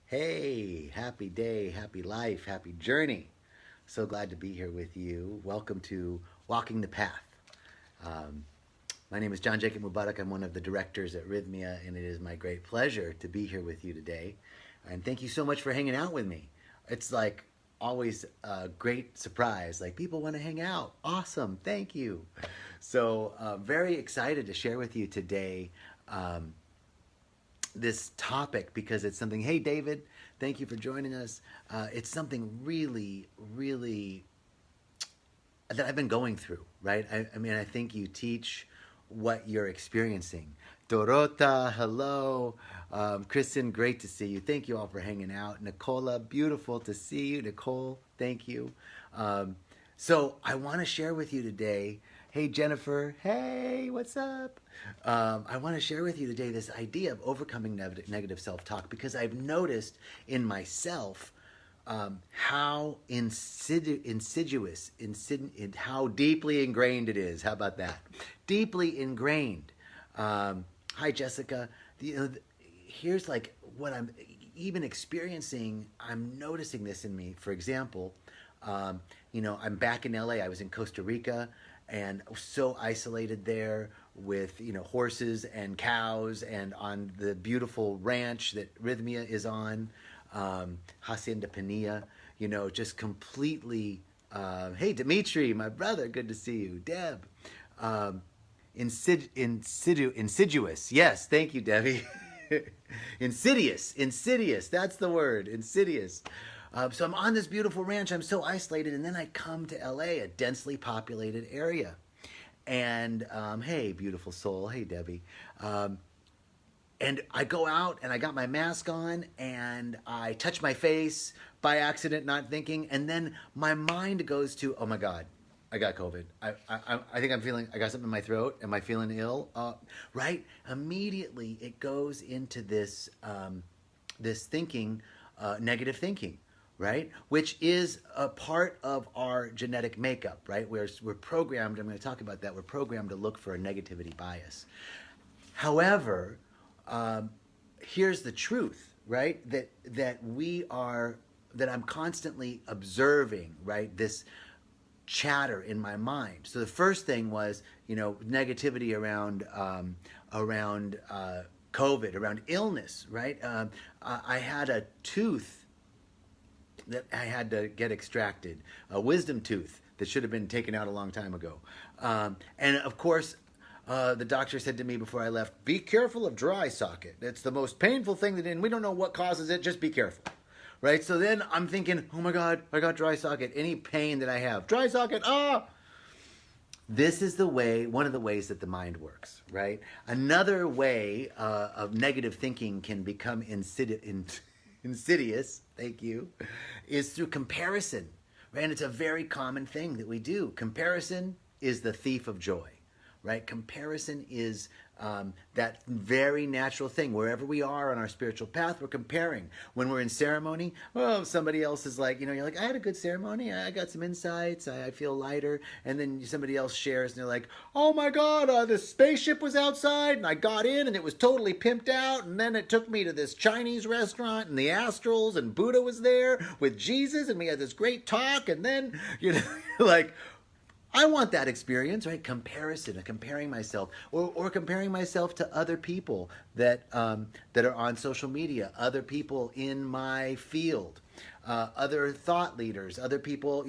Hey, happy day, happy life, happy journey. So glad to be here with you. Welcome to Walking the Path. Um, my name is John Jacob Mubarak. I'm one of the directors at Rhythmia, and it is my great pleasure to be here with you today. And thank you so much for hanging out with me. It's like always a great surprise. Like, people want to hang out. Awesome. Thank you. So, very excited to share with you today. This topic because it's something. Hey, David, thank you for joining us. It's something really that I've been going through, right? I mean, I think you teach what you're experiencing. Dorota, hello. Kristen, great to see you. Thank you all for hanging out. Nicola, beautiful to see you. Nicole, thank you. So I want to share with you today. Hey, Jennifer. Hey, what's up? I want to share with you today this idea of overcoming negative self-talk because I've noticed in myself how how deeply ingrained it is. How about that? Deeply ingrained. Hi, Jessica. Here's like what I'm even experiencing. I'm noticing this in me. For example, I'm back in LA. I was in Costa Rica and so isolated there with, horses and cows and on the beautiful ranch that Rhythmia is on, Hacienda Pinilla, just completely, hey, Dimitri, my brother, good to see you. Deb, insidious. Yes, thank you, Debbie. Insidious, that's the word, insidious. So I'm on this beautiful ranch. I'm so isolated, and then I come to LA, a densely populated area. And hey, beautiful soul. Hey, Debbie. And I go out, and I got my mask on, and I touch my face by accident, not thinking. And then my mind goes to, oh my God, I got COVID. I think I got something in my throat. Am I feeling ill? Right? Immediately, it goes into this, this thinking, negative thinking. Right? Which is a part of our genetic makeup, right? We're programmed, I'm going to talk about that, we're programmed to look for a negativity bias. However, here's the truth, right? That I'm constantly observing, right? This chatter in my mind. So the first thing was, negativity around COVID, around illness, right? I had a tooth that I had to get extracted, a wisdom tooth that should have been taken out a long time ago. And of course, the doctor said to me before I left, be careful of dry socket. It's the most painful thing and we don't know what causes it, just be careful. Right? So then I'm thinking, oh my God, I got dry socket. Any pain that I have, dry socket, This is one of the ways that the mind works, right? Another way of negative thinking can become insidious, thank you, is through comparison. Right? And it's a very common thing that we do. Comparison is the thief of joy, right? Comparison is that very natural thing. Wherever we are on our spiritual path, we're comparing. When we're in ceremony, somebody else is like, you're like, I had a good ceremony. I got some insights. I feel lighter. And then somebody else shares and they're like, oh my God, the spaceship was outside and I got in and it was totally pimped out. And then it took me to this Chinese restaurant and the astrals and Buddha was there with Jesus and we had this great talk. And then, like, I want that experience, right? Comparison, comparing myself, or comparing myself to other people that are on social media, other people in my field, other thought leaders, other people,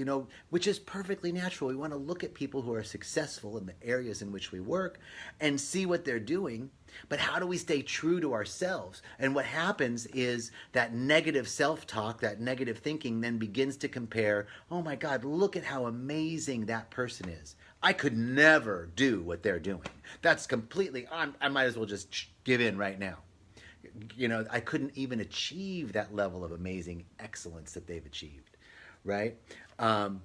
which is perfectly natural. We want to look at people who are successful in the areas in which we work and see what they're doing. But how do we stay true to ourselves? And what happens is that negative self-talk, that negative thinking then begins to compare, oh my God, look at how amazing that person is. I could never do what they're doing. That's completely, I might as well just give in right now. I couldn't even achieve that level of amazing excellence that they've achieved, right? Oh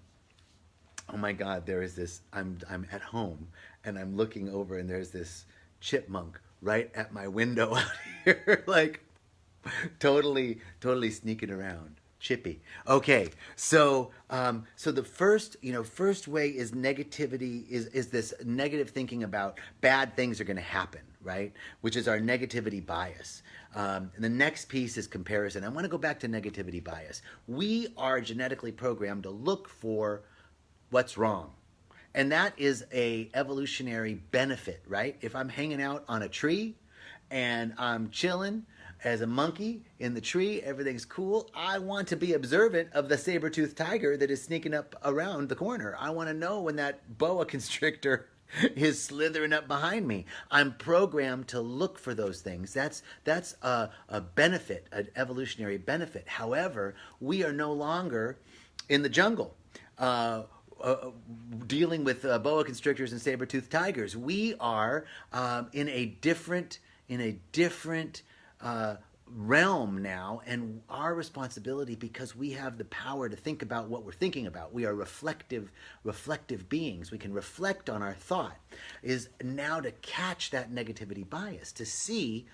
my God, there is this, I'm at home and I'm looking over and there's this chipmunk right at my window out here, like totally sneaking around. Chippy. Okay, so the first way is negativity is this negative thinking about bad things are going to happen, right? Which is our negativity bias. And the next piece is comparison. I want to go back to negativity bias. We are genetically programmed to look for what's wrong. And that is a evolutionary benefit, right? If I'm hanging out on a tree and I'm chilling as a monkey in the tree, everything's cool. I want to be observant of the saber-toothed tiger that is sneaking up around the corner. I want to know when that boa constrictor is slithering up behind me. I'm programmed to look for those things. That's a benefit, an evolutionary benefit. However, we are no longer in the jungle. Dealing with boa constrictors and saber-toothed tigers. We are in a different realm now, and our responsibility, because we have the power to think about what we're thinking about. We are reflective beings. We can reflect on our thought. Is now to catch that negativity bias, to see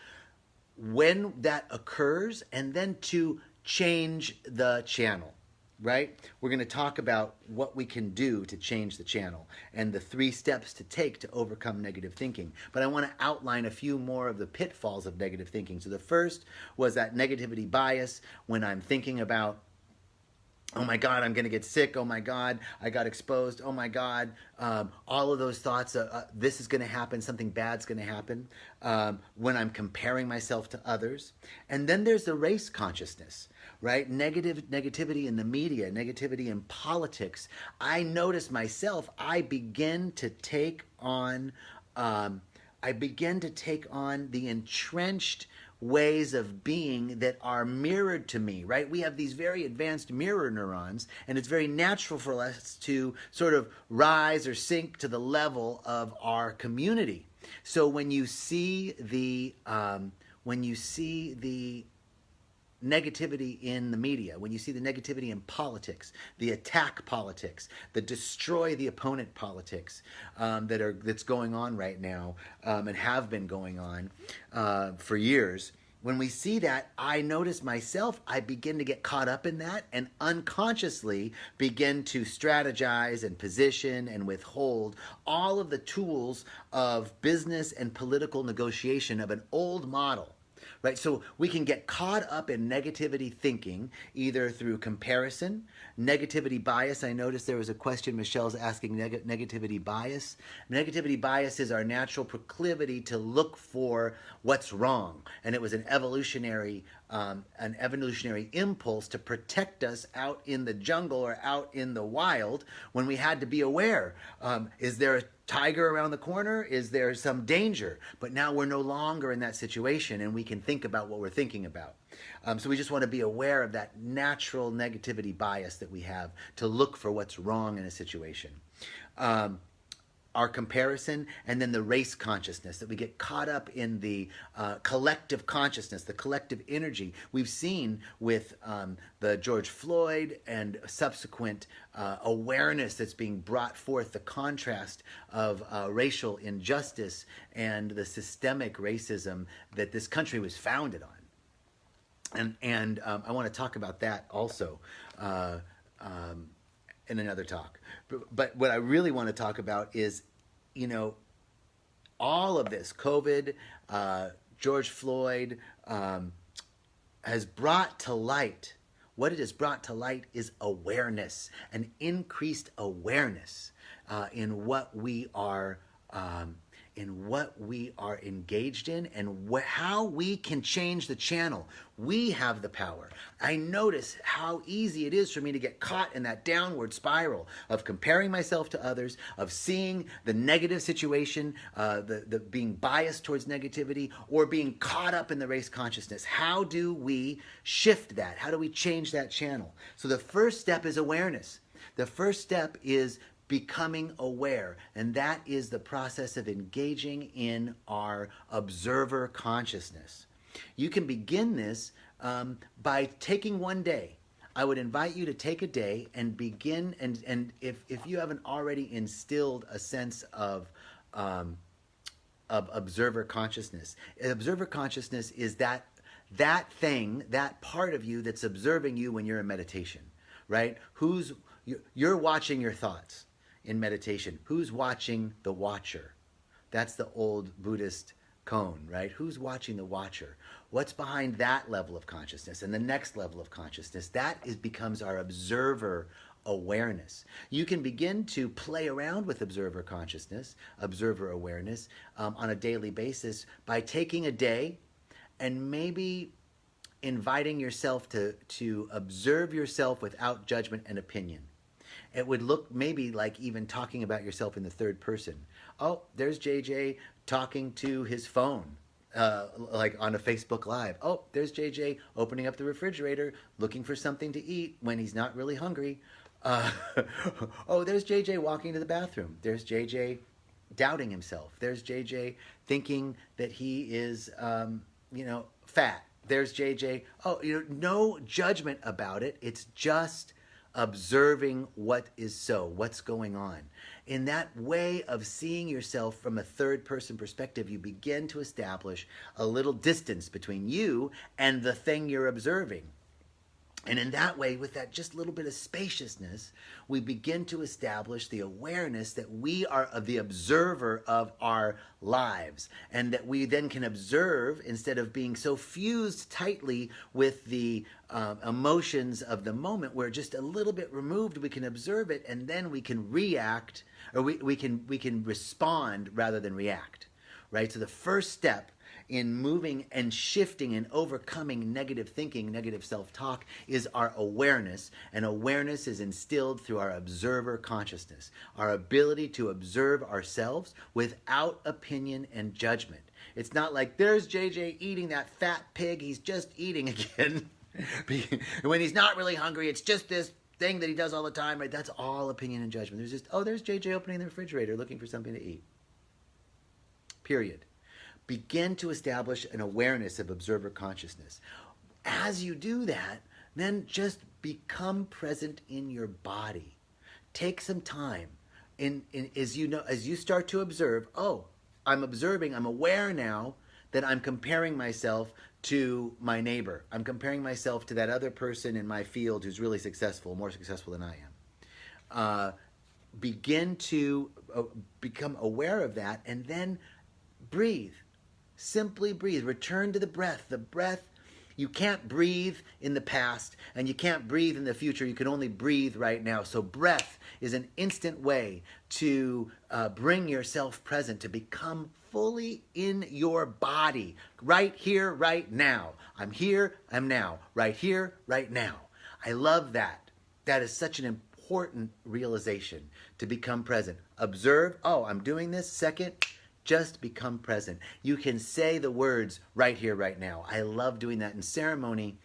when that occurs, and then to change the channel. Right? We're going to talk about what we can do to change the channel and the 3 steps to take to overcome negative thinking. But I want to outline a few more of the pitfalls of negative thinking. So the first was that negativity bias when I'm thinking about, oh my God, I'm going to get sick. Oh my God, I got exposed. Oh my God, all of those thoughts, this is going to happen, something bad's going to happen, when I'm comparing myself to others. And then there's the race consciousness, right? Negativity in the media, negativity in politics. I notice myself, I begin to take on the entrenched ways of being that are mirrored to me, right? We have these very advanced mirror neurons, and it's very natural for us to sort of rise or sink to the level of our community. So when you see the negativity in the media, when you see the negativity in politics, the attack politics, the destroy the opponent politics that's going on right now and have been going on for years, when we see that, I notice myself, I begin to get caught up in that and unconsciously begin to strategize and position and withhold all of the tools of business and political negotiation of an old model. Right? So we can get caught up in negativity thinking, either through comparison, negativity bias. I noticed there was a question Michelle's asking, negativity bias. Negativity bias is our natural proclivity to look for what's wrong. And it was an evolutionary impulse to protect us out in the jungle or out in the wild when we had to be aware. Is there a tiger around the corner? Is there some danger? But now we're no longer in that situation, and we can think about what we're thinking about. So we just want to be aware of that natural negativity bias that we have to look for what's wrong in a situation. Our comparison, and then the race consciousness, that we get caught up in the collective consciousness, the collective energy. We've seen with the George Floyd and subsequent awareness that's being brought forth, the contrast of racial injustice and the systemic racism that this country was founded on. And I want to talk about that also in another talk. But what I really want to talk about is, all of this, COVID, George Floyd, has brought to light, what it has brought to light is awareness, an increased awareness in what we are engaged in, and how we can change the channel. We have the power. I notice how easy it is for me to get caught in that downward spiral of comparing myself to others, of seeing the negative situation, the being biased towards negativity, or being caught up in the race consciousness. How do we shift that? How do we change that channel? So the first step is awareness. The first step is becoming aware, and that is the process of engaging in our observer consciousness. You can begin this by taking one day. I would invite you to take a day and begin, and if you haven't already instilled a sense of observer consciousness. Observer consciousness is that thing, that part of you that's observing you when you're in meditation, right? You're watching your thoughts in meditation. Who's watching the watcher? That's the old Buddhist cone, right? Who's watching the watcher? What's behind that level of consciousness? And the next level of consciousness, becomes our observer awareness. You can begin to play around with observer consciousness, observer awareness on a daily basis by taking a day and maybe inviting yourself to observe yourself without judgment and opinion. It would look maybe like even talking about yourself in the third person. Oh, there's JJ talking to his phone, like on a Facebook Live. Oh, there's JJ opening up the refrigerator, looking for something to eat when he's not really hungry. Uh, oh, there's JJ walking to the bathroom. There's JJ doubting himself. There's JJ thinking that he is, fat. There's JJ. Oh, no judgment about it. It's just observing what's going on. In that way of seeing yourself from a third person perspective, you begin to establish a little distance between you and the thing you're observing. And in that way, with that just little bit of spaciousness, we begin to establish the awareness that we are the observer of our lives, and that we then can observe instead of being so fused tightly with the emotions of the moment. We're just a little bit removed. We can observe it, and then we can react, or we can respond rather than react, right? So the first step in moving and shifting and overcoming negative thinking, negative self-talk, is our awareness. And awareness is instilled through our observer consciousness, our ability to observe ourselves without opinion and judgment. It's not like, there's JJ eating that fat pig, he's just eating again. When he's not really hungry, it's just this thing that he does all the time, right? That's all opinion and judgment. There's just, oh, there's JJ opening the refrigerator looking for something to eat. Period. Begin to establish an awareness of observer consciousness. As you do that, then just become present in your body. Take some time as you start to observe, oh, I'm observing, I'm aware now that I'm comparing myself to my neighbor. I'm comparing myself to that other person in my field who's really successful, more successful than I am. Begin to become aware of that, and then breathe. Simply breathe. Return to the breath. The breath, you can't breathe in the past and you can't breathe in the future. You can only breathe right now. So breath is an instant way to bring yourself present, to become fully in your body. Right here, right now. I'm here, I'm now. Right here, right now. I love that. That is such an important realization, to become present. Observe, oh, I'm doing this. Second, just become present. You can say the words right here, right now. I love doing that in ceremony.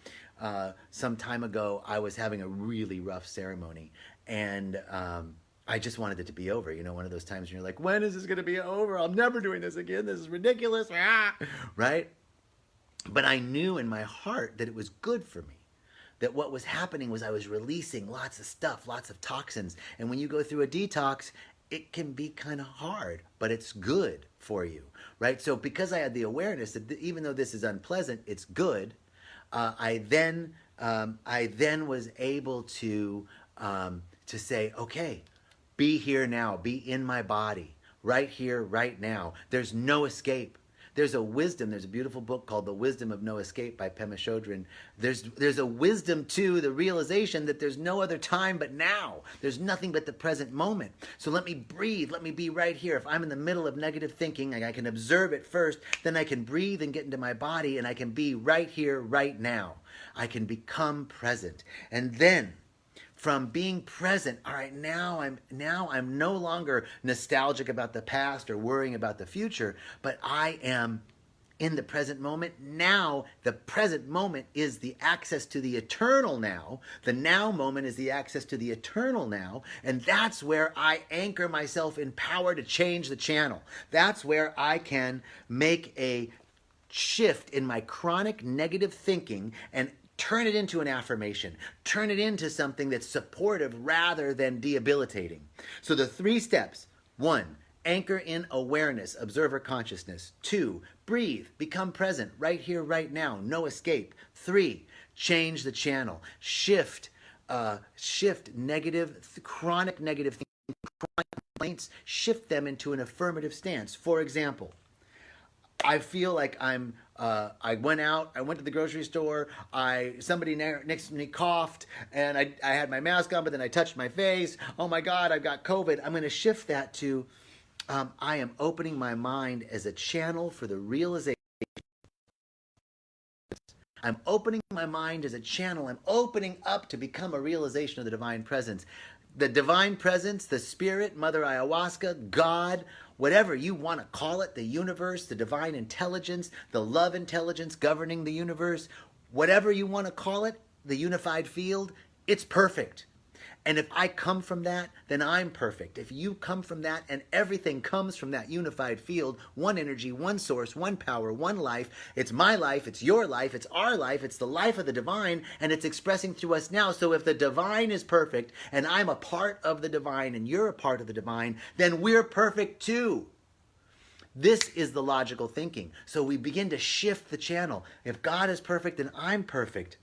Some time ago, I was having a really rough ceremony, and I just wanted it to be over. One of those times when you're like, when is this going to be over? I'm never doing this again. This is ridiculous. Right? But I knew in my heart that it was good for me. That what was happening was I was releasing lots of stuff, lots of toxins. And when you go through a detox, it can be kind of hard, but it's good for you, right? So because I had the awareness that even though this is unpleasant, it's good, I then was able to say, okay, be here now, be in my body, right here, right now. There's no escape. There's a wisdom. There's a beautiful book called The Wisdom of No Escape by Pema Chodron. There's a wisdom to the realization that there's no other time but now. There's nothing but the present moment. So let me breathe. Let me be right here. If I'm in the middle of negative thinking, I can observe it first. Then I can breathe and get into my body, and I can be right here, right now. I can become present. And then, from being present, all right, now I'm no longer nostalgic about the past or worrying about the future, but I am in the present moment. Now, the present moment is the access to the eternal now. The now moment is the access to the eternal now, and that's where I anchor myself in power to change the channel. That's where I can make a shift in my chronic negative thinking and turn it into an affirmation. Turn it into something that's supportive rather than debilitating. So the 3 steps: 1, anchor in awareness, observer consciousness. 2, breathe, become present, right here, right now, no escape. 3, change the channel. Shift negative, chronic negative thinking, chronic complaints, shift them into an affirmative stance. For example, I feel like I went out. I went to the grocery store. Somebody next to me coughed, and I had my mask on, but then I touched my face. Oh my God, I've got COVID. I'm going to shift that to I am opening my mind as a channel for the realization. I'm opening my mind as a channel. I'm opening up to become a realization of the divine presence. The divine presence, the spirit, Mother Ayahuasca, God, whatever you want to call it, the universe, the divine intelligence, the love intelligence governing the universe, whatever you want to call it, the unified field, it's perfect. And if I come from that, then I'm perfect. If you come from that, and everything comes from that unified field, one energy, one source, one power, one life, it's my life, it's your life, it's our life, it's the life of the divine, and it's expressing through us now. So if the divine is perfect, and I'm a part of the divine, and you're a part of the divine, then we're perfect too. This is the logical thinking. So we begin to shift the channel. If God is perfect, then I'm perfect.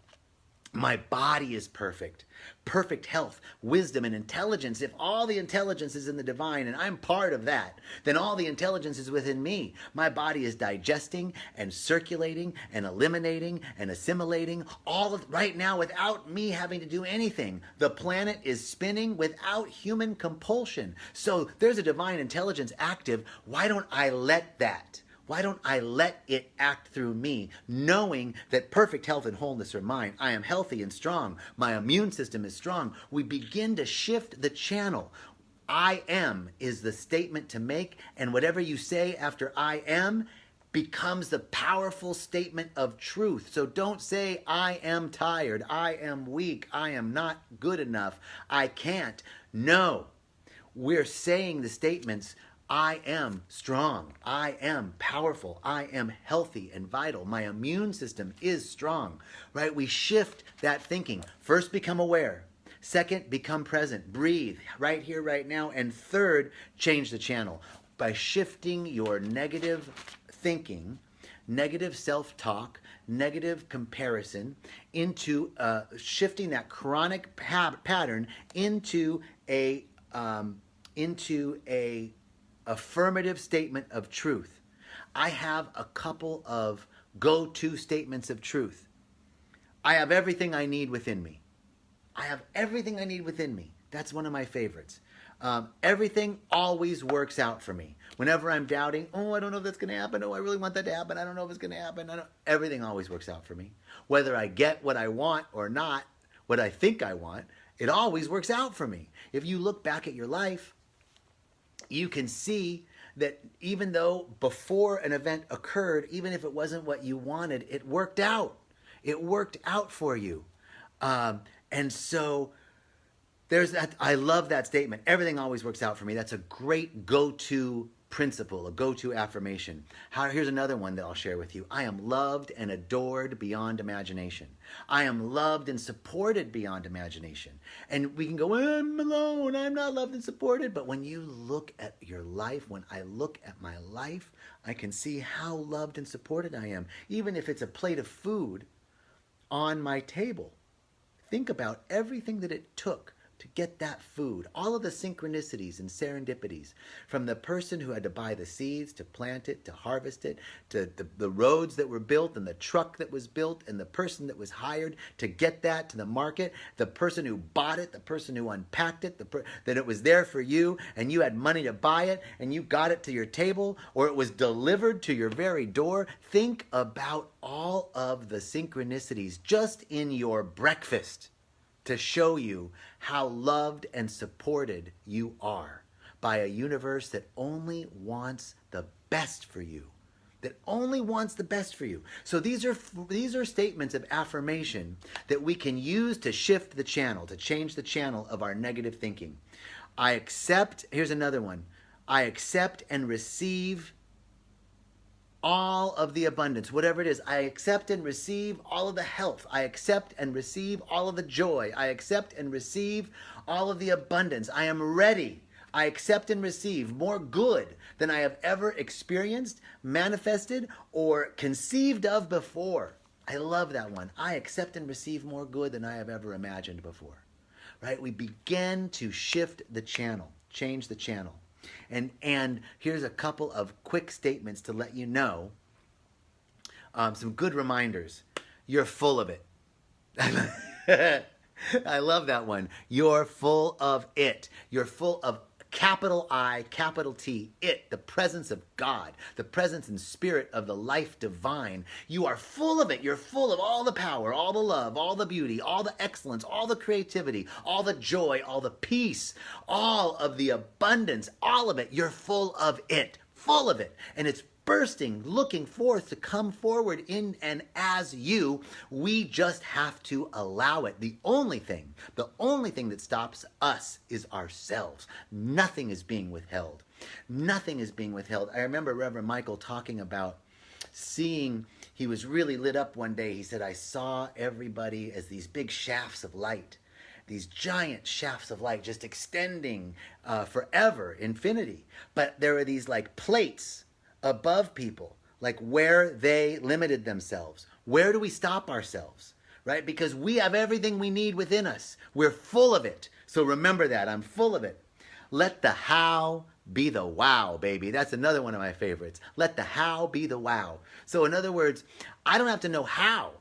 My body is perfect. Perfect health, wisdom, and intelligence. If all the intelligence is in the divine and I'm part of that, then all the intelligence is within me. My body is digesting and circulating and eliminating and assimilating all right now without me having to do anything. The planet is spinning without human compulsion. So there's a divine intelligence active. Why don't I let that? Why don't I let it act through me, knowing that perfect health and wholeness are mine? I am healthy and strong. My immune system is strong. We begin to shift the channel. I am is the statement to make, and whatever you say after I am becomes the powerful statement of truth. So don't say, I am tired, I am weak, I am not good enough, I can't. No, we're saying the statements, I am strong. I am powerful. I am healthy and vital. My immune system is strong, right? We shift that thinking. First, become aware. Second, become present. Breathe right here, right now. And third, change the channel by shifting your negative thinking, negative self-talk, negative comparison into shifting that chronic pattern into a affirmative statement of truth. I have a couple of go-to statements of truth. I have everything I need within me. I have everything I need within me. That's one of my favorites. Everything always works out for me. Whenever I'm doubting, oh, I don't know if that's going to happen. Oh, I really want that to happen. I don't know if it's going to happen. Everything always works out for me. Whether I get what I want or not, what I think I want, it always works out for me. If you look back at your life, you can see that even though before an event occurred, even if it wasn't what you wanted, it worked out. It worked out for you. And so there's that. I love that statement. Everything always works out for me. That's a great go-to principle, a go-to affirmation. Here's another one that I'll share with you. I am loved and adored beyond imagination. I am loved and supported beyond imagination. And we can go, I'm alone, I'm not loved and supported. But when you look at your life, when I look at my life, I can see how loved and supported I am. Even if it's a plate of food on my table. Think about everything that it took to get that food, all of the synchronicities and serendipities, from the person who had to buy the seeds, to plant it, to harvest it, to the roads that were built and the truck that was built and the person that was hired to get that to the market, the person who bought it, the person who unpacked it, that it was there for you and you had money to buy it and you got it to your table or it was delivered to your very door. Think about all of the synchronicities just in your breakfast to show you how loved and supported you are by a universe that only wants the best for you, that only wants the best for you. So these are statements of affirmation that we can use to shift the channel, to change the channel of our negative thinking. I accept, here's another one, I accept and receive all of the abundance, whatever it is. I accept and receive all of the health. I accept and receive all of the joy. I accept and receive all of the abundance. I am ready. I accept and receive more good than I have ever experienced, manifested, or conceived of before. I love that one. I accept and receive more good than I have ever imagined before. Right? We begin to shift the channel, change the channel. And here's a couple of quick statements to let you know some good reminders. You're full of it. I love that one. You're full of it. You're full of capital I, capital T, it, the presence of God, the presence and spirit of the life divine. You are full of it. You're full of all the power, all the love, all the beauty, all the excellence, all the creativity, all the joy, all the peace, all of the abundance, all of it. You're full of it, full of it. And it's bursting, looking forth to come forward in and as you. We just have to allow it. The only thing that stops us is ourselves. Nothing is being withheld. Nothing is being withheld. I remember Reverend Michael talking about seeing, he was really lit up one day. He said, I saw everybody as these big shafts of light, these giant shafts of light just extending forever, infinity. But there were these like plates above people, like where they limited themselves. Where do we stop ourselves? Right? Because we have everything we need within us. We're full of it. So remember that. I'm full of it. Let the how be the wow, baby. That's another one of my favorites. Let the how be the wow. So in other words, I don't have to know how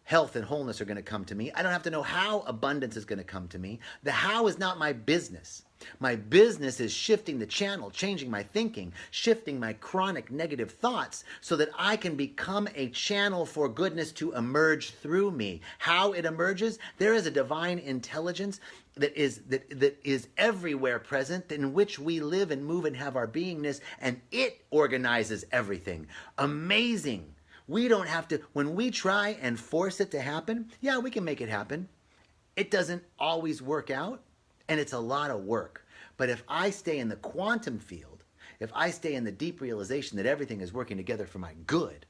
health and wholeness are going to come to me. I don't have to know how abundance is going to come to me. The how is not my business. My business is shifting the channel, changing my thinking, shifting my chronic negative thoughts so that I can become a channel for goodness to emerge through me. How it emerges? There is a divine intelligence that is everywhere present, in which we live and move and have our beingness, and it organizes everything. Amazing. We don't have to, when we try and force it to happen, yeah, we can make it happen. It doesn't always work out. And it's a lot of work. But if I stay in the quantum field, if I stay in the deep realization that everything is working together for my good,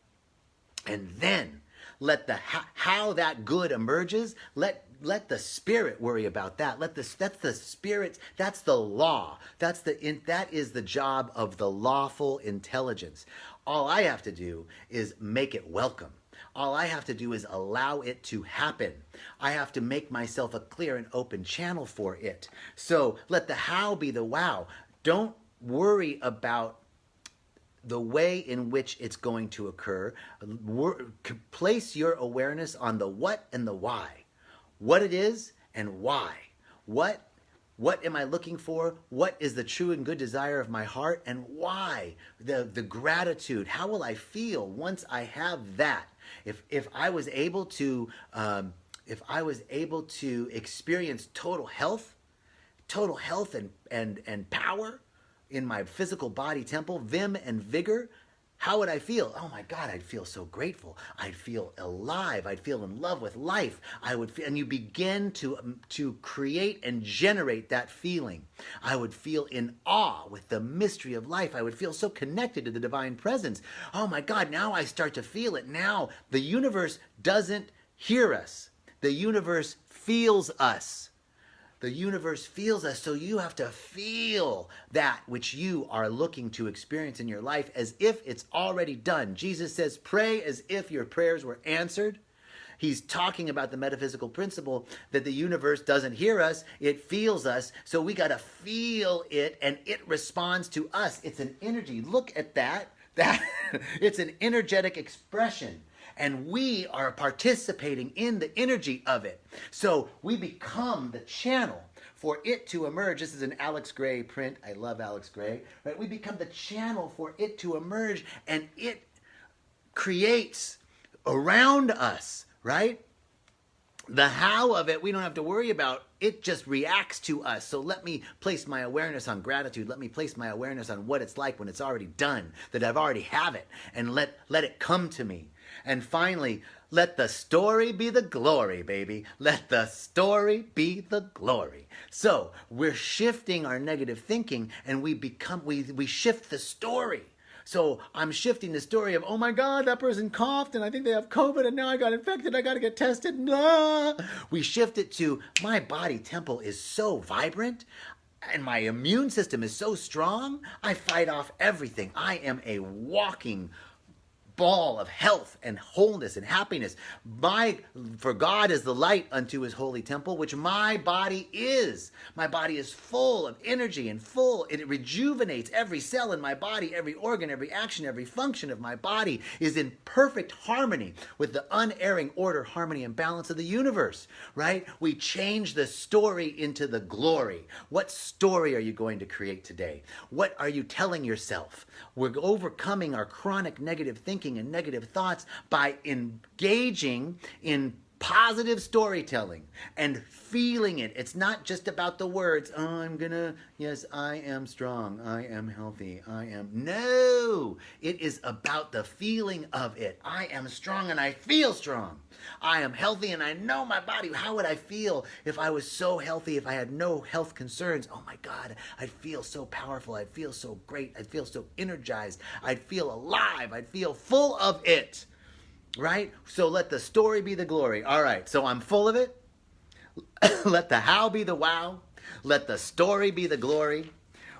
and then let the how that good emerges, let the spirit worry about that. That's the spirit, that's the law. That is the job of the lawful intelligence. All I have to do is make it welcome. All I have to do is allow it to happen. I have to make myself a clear and open channel for it. So let the how be the wow. Don't worry about the way in which it's going to occur. Place your awareness on the what and the why. What it is and why. What am I looking for? What is the true and good desire of my heart? And why? The gratitude. How will I feel once I have that? If I was able to experience total health and power in my physical body temple, vim and vigor, how would I feel? Oh my God, I'd feel so grateful. I'd feel alive. I'd feel in love with life. I would feel, and you begin to create and generate that feeling. I would feel in awe with the mystery of life. I would feel so connected to the divine presence. Oh my God, now I start to feel it. Now the universe doesn't hear us. The universe feels us. The universe feels us, so you have to feel that which you are looking to experience in your life as if it's already done. Jesus says, pray as if your prayers were answered. He's talking about the metaphysical principle that the universe doesn't hear us, it feels us, so we got to feel it, and it responds to us. It's an energy. Look at that. It's an energetic expression. And we are participating in the energy of it. So we become the channel for it to emerge. This is an Alex Gray print. I love Alex Gray. Right? We become the channel for it to emerge, and it creates around us, right? The how of it, we don't have to worry about. It just reacts to us. So let me place my awareness on gratitude. Let me place my awareness on what it's like when it's already done, that I've already have it, and let it come to me. And finally, let the story be the glory, baby. Let the story be the glory. So we're shifting our negative thinking, and we shift the story. So I'm shifting the story of, oh my God, that person coughed and I think they have COVID and now I got infected. I got to get tested. No. We shift it to, my body temple is so vibrant and my immune system is so strong. I fight off everything. I am a walking ball of health and wholeness and happiness. For God is the light unto his holy temple, which my body is. My body is full of energy and full. It rejuvenates every cell in my body, every organ, every action, every function of my body is in perfect harmony with the unerring order, harmony, and balance of the universe, right? We change the story into the glory. What story are you going to create today? What are you telling yourself? We're overcoming our chronic negative thinking and negative thoughts by engaging in positive storytelling and feeling it. It's not just about the words. Oh, yes, I am strong. I am healthy. No, it is about the feeling of it. I am strong and I feel strong. I am healthy and I know my body. How would I feel if I was so healthy, if I had no health concerns? Oh my God, I'd feel so powerful. I'd feel so great. I'd feel so energized. I'd feel alive. I'd feel full of it. Right? So let the story be the glory. All right, so I'm full of it. Let the how be the wow. Let the story be the glory.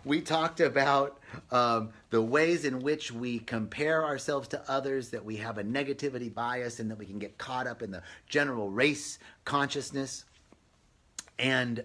We talked about the ways in which we compare ourselves to others, that we have a negativity bias and that we can get caught up in the general race consciousness. And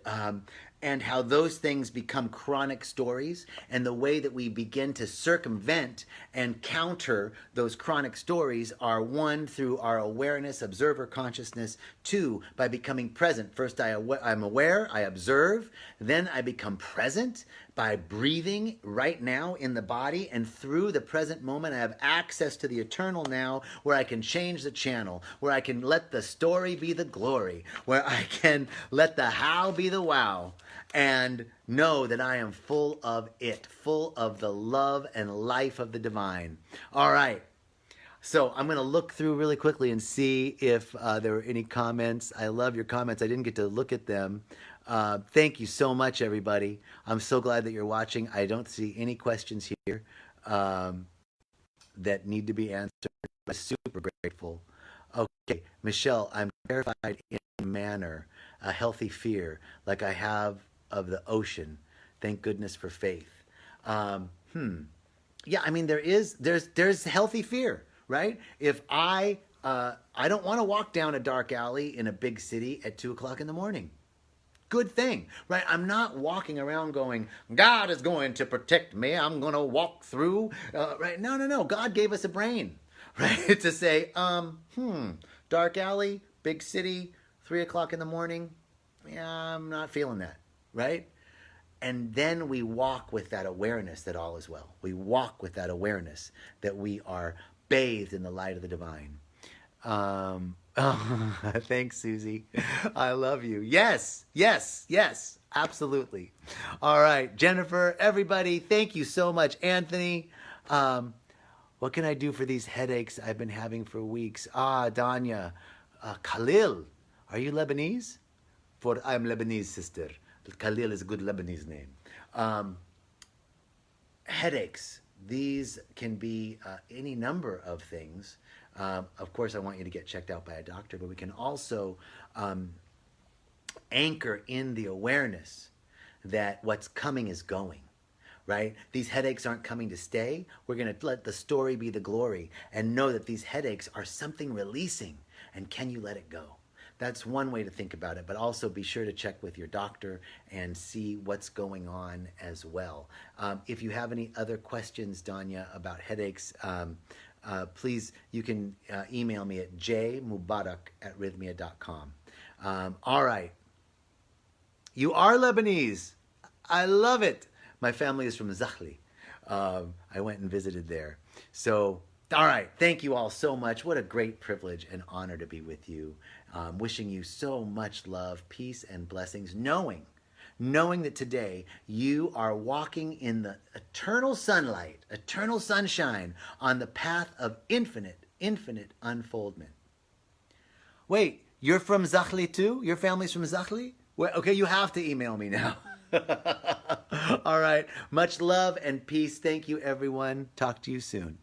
how those things become chronic stories, and the way that we begin to circumvent and counter those chronic stories are: one, through our awareness, observer consciousness; two, by becoming present. First, I'm aware, I observe, then I become present by breathing right now in the body, and through the present moment I have access to the eternal now, where I can change the channel, where I can let the story be the glory, where I can let the how be the wow, and know that I am full of it, full of the love and life of the divine. All right. So I'm going to look through really quickly and see if there were any comments. I love your comments. I didn't get to look at them. Thank you so much, everybody. I'm so glad that you're watching. I don't see any questions here that need to be answered. I'm super grateful. Okay, Michelle, I'm terrified in a manner, a healthy fear, like I have of the ocean. Thank goodness for faith. Yeah, I mean, there's healthy fear, right? If I don't want to walk down a dark alley in a big city at 2:00 in the morning. Good thing, right? I'm not walking around going, God is going to protect me. I'm going to walk through, right? No. God gave us a brain, right? To say, dark alley, big city, 3:00 in the morning. Yeah, I'm not feeling that, right? And then we walk with that awareness that all is well. We walk with that awareness that we are bathed in the light of the divine. Thanks, Susie. I love you. Yes, absolutely. All right, Jennifer, everybody, thank you so much. Anthony, what can I do for these headaches I've been having for weeks? Danya, Khalil, are you Lebanese? For I'm Lebanese, sister. Khalil is a good Lebanese name. Headaches. These can be any number of things. Of course, I want you to get checked out by a doctor, but we can also anchor in the awareness that what's coming is going, right? These headaches aren't coming to stay. We're going to let the story be the glory and know that these headaches are something releasing. And can you let it go? That's one way to think about it, but also be sure to check with your doctor and see what's going on as well. If you have any other questions, Danya, about headaches, please, you can email me at jmubarak@rhythmia.com. All right. You are Lebanese. I love it. My family is from Zakhli. I went and visited there. So, all right. Thank you all so much. What a great privilege and honor to be with you. Wishing you so much love, peace, and blessings, knowing that today you are walking in the eternal sunlight, eternal sunshine on the path of infinite unfoldment. Wait, you're from Zakhli too? Your family's from Zakhli? Well, okay, you have to email me now. All right. Much love and peace. Thank you, everyone. Talk to you soon.